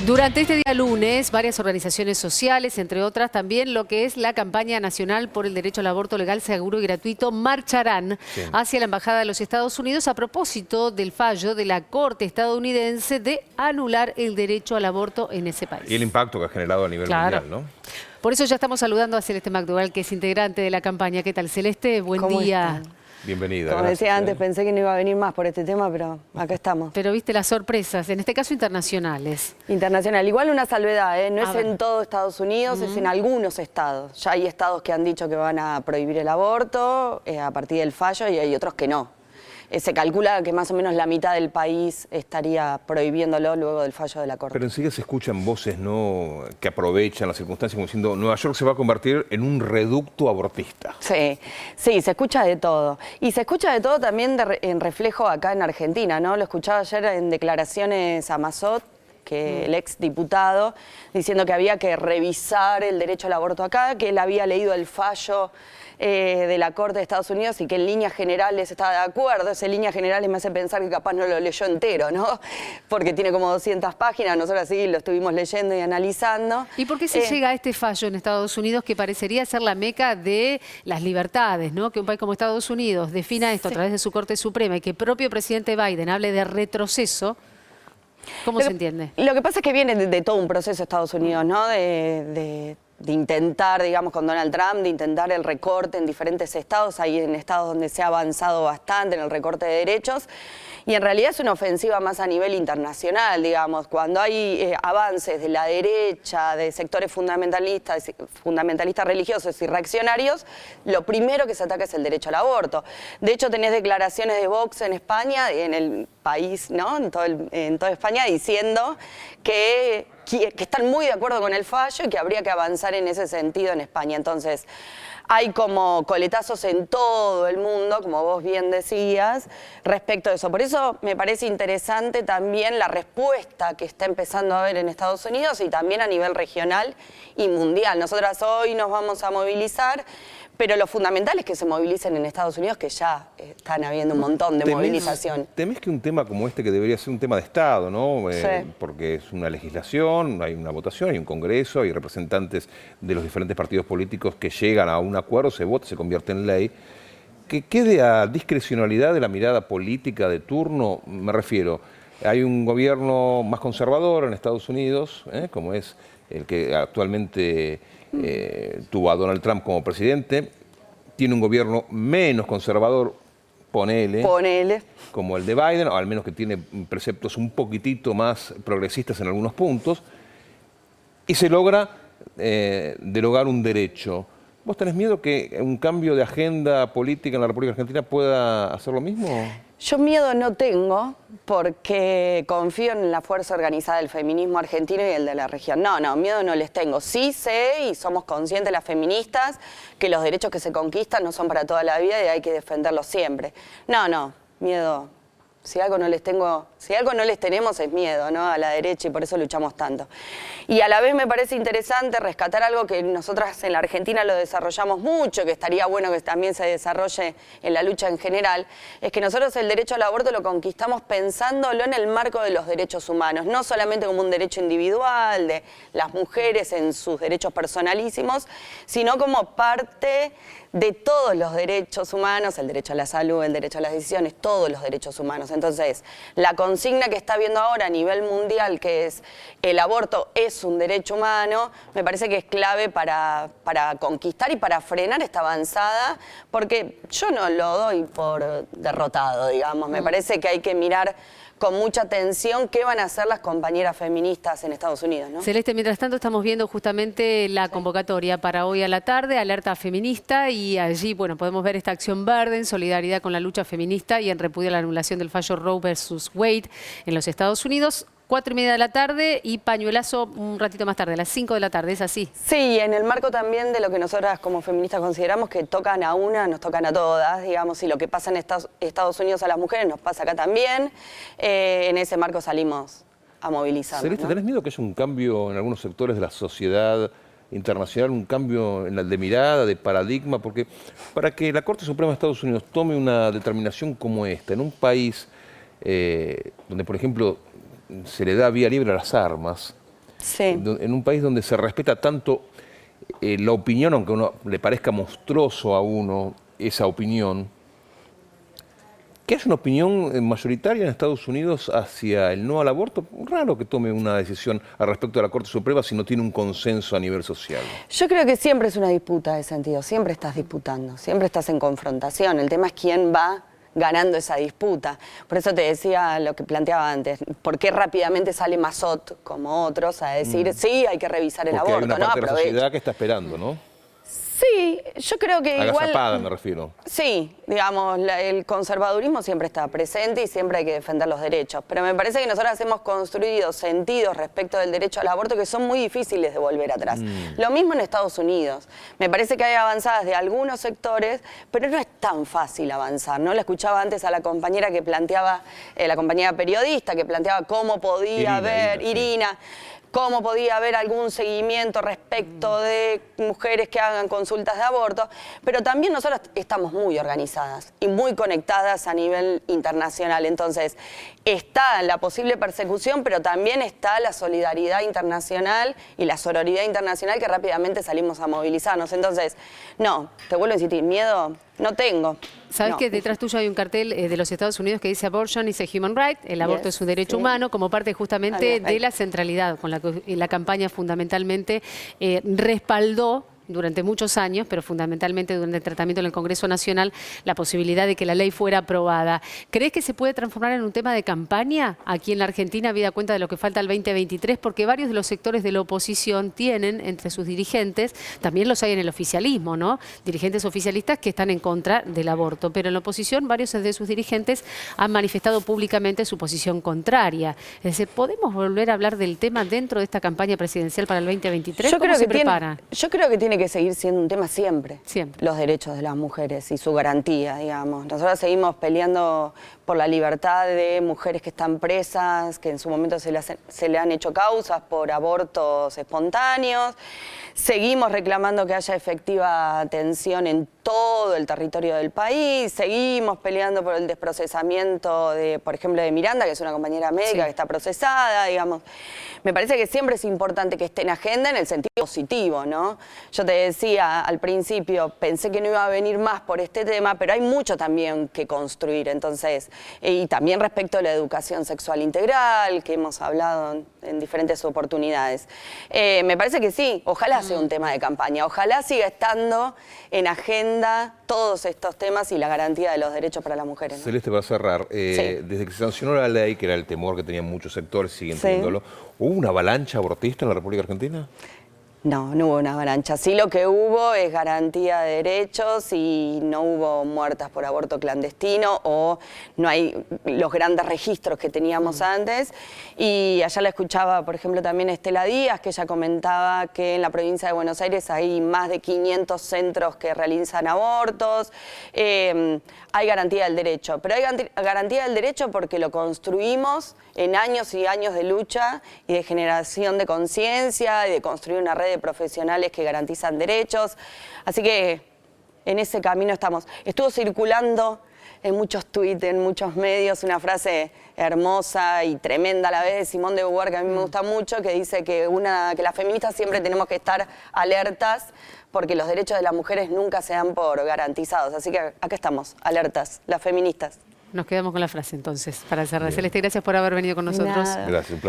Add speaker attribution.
Speaker 1: Durante este día lunes, varias organizaciones sociales, entre otras también lo que es la campaña nacional por el derecho al aborto legal, seguro y gratuito, marcharán hacia la Embajada de los Estados Unidos a propósito del fallo de la Corte estadounidense de anular el derecho al aborto en ese país.
Speaker 2: Y el impacto que ha generado a nivel mundial, ¿no?
Speaker 1: Por eso ya estamos saludando a Celeste McDougall, que es integrante de la campaña. ¿Qué tal, Celeste? Buen día.
Speaker 3: Están?
Speaker 2: Bienvenida.
Speaker 3: Como
Speaker 2: gracias,
Speaker 3: decía antes, pensé que no iba a venir más por este tema, pero acá estamos.
Speaker 1: Pero viste las sorpresas, en este caso internacionales.
Speaker 3: Internacional. Igual una salvedad, ¿eh? No es
Speaker 1: ver.
Speaker 3: en todo Estados Unidos, es en algunos estados. Ya hay estados que han dicho que van a prohibir el aborto a partir del fallo y hay otros que no. Se calcula que más o menos la mitad del país estaría prohibiéndolo luego del fallo de la Corte.
Speaker 2: Pero enseguida se escuchan voces, ¿no?, que aprovechan las circunstancias como diciendo Nueva York se va a convertir en un reducto abortista.
Speaker 3: Sí, sí, se escucha de todo. Y se escucha de todo también en reflejo acá en Argentina, ¿no? Lo escuchaba ayer en declaraciones a Massot, que el ex diputado, diciendo que había que revisar el derecho al aborto acá, que él había leído el fallo de la Corte de Estados Unidos y que en líneas generales estaba de acuerdo. Ese líneas generales me hace pensar que capaz no lo leyó entero, ¿no? Porque tiene como 200 páginas, nosotros sí lo estuvimos leyendo y analizando.
Speaker 1: ¿Y por qué se llega a este fallo en Estados Unidos que parecería ser la meca de las libertades, ¿no? Que un país como Estados Unidos defina esto a través de su Corte Suprema y que el propio presidente Biden hable de retroceso? ¿Cómo se entiende?
Speaker 3: Lo que pasa es que viene de todo un proceso Estados Unidos, ¿no? De intentar, digamos, con Donald Trump, de intentar el recorte en diferentes estados. Hay en estados donde se ha avanzado bastante en el recorte de derechos. Y en realidad es una ofensiva más a nivel internacional, digamos. Cuando hay avances de la derecha, de sectores fundamentalistas religiosos y reaccionarios, lo primero que se ataca es el derecho al aborto. De hecho, tenés declaraciones de Vox en España, en el país, ¿no? En toda España, diciendo que están muy de acuerdo con el fallo y que habría que avanzar en ese sentido en España. Entonces, hay como coletazos en todo el mundo, como vos bien decías, respecto a eso. Por eso me parece interesante también la respuesta que está empezando a haber en Estados Unidos y también a nivel regional y mundial. Nosotras hoy nos vamos a movilizar, pero lo fundamental es que se movilicen en Estados Unidos, que ya están habiendo un montón de movilización.
Speaker 2: ¿Temés que un tema como este, que debería ser un tema de Estado, ¿no?
Speaker 3: Sí.
Speaker 2: Porque es una legislación, hay una votación, hay un Congreso, hay representantes de los diferentes partidos políticos que llegan a un acuerdo, se vota, se convierte en ley, que quede a discrecionalidad de la mirada política de turno? Me refiero, hay un gobierno más conservador en Estados Unidos, como es el que actualmente tuvo a Donald Trump como presidente, tiene un gobierno menos conservador, ponele, como el de Biden, o al menos que tiene preceptos un poquitito más progresistas en algunos puntos, y se logra derogar un derecho. ¿Vos tenés miedo que un cambio de agenda política en la República Argentina pueda hacer lo mismo?
Speaker 3: Yo miedo no tengo, porque confío en la fuerza organizada del feminismo argentino y el de la región. No, miedo no les tengo. Sí sé, y somos conscientes las feministas, que los derechos que se conquistan no son para toda la vida y hay que defenderlos siempre. No, miedo. Si algo no les tenemos es miedo, ¿no? A la derecha, y por eso luchamos tanto. Y a la vez me parece interesante rescatar algo que nosotras en la Argentina lo desarrollamos mucho, que estaría bueno que también se desarrolle en la lucha en general, es que nosotros el derecho al aborto lo conquistamos pensándolo en el marco de los derechos humanos, no solamente como un derecho individual de las mujeres en sus derechos personalísimos, sino como parte de todos los derechos humanos, el derecho a la salud, el derecho a las decisiones, todos los derechos humanos. Entonces, la consigna que está viendo ahora a nivel mundial, que es el aborto es un derecho humano, me parece que es clave para conquistar y para frenar esta avanzada, porque yo no lo doy por derrotado, digamos. Me parece que hay que mirar con mucha atención qué van a hacer las compañeras feministas en Estados Unidos, ¿no?
Speaker 1: Celeste, mientras tanto estamos viendo justamente la convocatoria para hoy a la tarde, Alerta Feminista, y allí, bueno, podemos ver esta acción verde en solidaridad con la lucha feminista y en repudio a la anulación del fallo Roe versus Wade en los Estados Unidos. 4:30 de la tarde y pañuelazo un ratito más tarde, a las 5 de la tarde, ¿es así?
Speaker 3: Sí, en el marco también de lo que nosotras como feministas consideramos que tocan a una, nos tocan a todas, digamos, y lo que pasa en Estados Unidos a las mujeres nos pasa acá también. En ese marco salimos a movilizarnos,
Speaker 2: Celeste,
Speaker 3: ¿no?
Speaker 2: ¿tenés miedo que haya un cambio en algunos sectores de la sociedad internacional, un cambio en la de mirada, de paradigma? Porque para que la Corte Suprema de Estados Unidos tome una determinación como esta, en un país donde, por ejemplo, se le da vía libre a las armas,
Speaker 3: Sí.
Speaker 2: En un país donde se respeta tanto la opinión, aunque a uno le parezca monstruoso a uno esa opinión, ¿qué es una opinión mayoritaria en Estados Unidos hacia el no al aborto? Raro que tome una decisión al respecto de la Corte Suprema si no tiene un consenso a nivel social.
Speaker 3: Yo creo que siempre es una disputa de sentido, siempre estás disputando, siempre estás en confrontación. El tema es quién va ganando esa disputa. Por eso te decía lo que planteaba antes, ¿por qué rápidamente sale Mazot como otros a decir, sí, hay que revisar el
Speaker 2: Porque
Speaker 3: aborto?
Speaker 2: hay una parte
Speaker 3: ¿no?
Speaker 2: de la sociedad que está esperando, ¿no?
Speaker 3: Sí, yo creo que
Speaker 2: Agazapada,
Speaker 3: igual...
Speaker 2: me refiero.
Speaker 3: Sí, digamos, el conservadurismo siempre está presente y siempre hay que defender los derechos. Pero me parece que nosotros hemos construido sentidos respecto del derecho al aborto que son muy difíciles de volver atrás. Lo mismo en Estados Unidos. Me parece que hay avanzadas de algunos sectores, pero no es tan fácil avanzar, ¿no? La escuchaba antes a la compañera que planteaba, la compañera periodista, que planteaba cómo podía haber, Irina, cómo podía haber algún seguimiento respecto de mujeres que hagan consultas de aborto, pero también nosotros estamos muy organizadas y muy conectadas a nivel internacional. Entonces, está la posible persecución, pero también está la solidaridad internacional y la sororidad internacional que rápidamente salimos a movilizarnos. Entonces, no, te vuelvo a insistir, miedo no tengo.
Speaker 1: ¿Sabes
Speaker 3: No.
Speaker 1: que detrás tuyo hay un cartel de los Estados Unidos que dice Abortion is a human right, el aborto es un derecho humano, como parte justamente de la centralidad con la que la campaña fundamentalmente respaldó durante muchos años, pero fundamentalmente durante el tratamiento en el Congreso Nacional, la posibilidad de que la ley fuera aprobada. ¿Crees que se puede transformar en un tema de campaña aquí en la Argentina, habida cuenta de lo que falta al 2023? Porque varios de los sectores de la oposición tienen entre sus dirigentes, también los hay en el oficialismo, ¿no? Dirigentes oficialistas que están en contra del aborto, pero en la oposición varios de sus dirigentes han manifestado públicamente su posición contraria. Es decir, ¿podemos volver a hablar del tema dentro de esta campaña presidencial para el 2023? ¿Cómo se prepara?
Speaker 3: Yo creo que tiene que seguir siendo un tema siempre.
Speaker 1: Siempre.
Speaker 3: Los derechos de las mujeres y su garantía, digamos. Nosotros seguimos peleando por la libertad de mujeres que están presas, que en su momento se le han hecho causas por abortos espontáneos. Seguimos reclamando que haya efectiva atención en todo el territorio del país. Seguimos peleando por el desprocesamiento de, por ejemplo, de Miranda, que es una compañera médica que está procesada, digamos. Me parece que siempre es importante que esté en agenda en el sentido positivo, ¿no? Yo te decía al principio, pensé que no iba a venir más por este tema, pero hay mucho también que construir, entonces, y también respecto a la educación sexual integral, que hemos hablado en diferentes oportunidades. Me parece que sí, ojalá sea un tema de campaña, ojalá siga estando en agenda todos estos temas y la garantía de los derechos para las mujeres, ¿no?
Speaker 2: Celeste, para cerrar, desde que se sancionó la ley, que era el temor que tenían muchos sectores, siguen teniéndolo, ¿hubo una avalancha abortista en la República Argentina?
Speaker 3: No, no hubo una avalancha. Sí, lo que hubo es garantía de derechos y no hubo muertas por aborto clandestino o no hay los grandes registros que teníamos antes. Y allá la escuchaba, por ejemplo, también Estela Díaz, que ella comentaba que en la provincia de Buenos Aires hay más de 500 centros que realizan abortos. Hay garantía del derecho, pero hay garantía del derecho porque lo construimos en años y años de lucha y de generación de conciencia y de construir una red de profesionales que garantizan derechos. Así que en ese camino estamos. Estuvo circulando en muchos tuits, en muchos medios, una frase hermosa y tremenda a la vez de Simone de Beauvoir, que a mí me gusta mucho, que dice que las feministas siempre tenemos que estar alertas porque los derechos de las mujeres nunca se dan por garantizados. Así que acá estamos, alertas, las feministas.
Speaker 1: Nos quedamos con la frase entonces, para cerrar. Celeste, gracias por haber venido con nosotros.
Speaker 3: Nada.
Speaker 2: Gracias.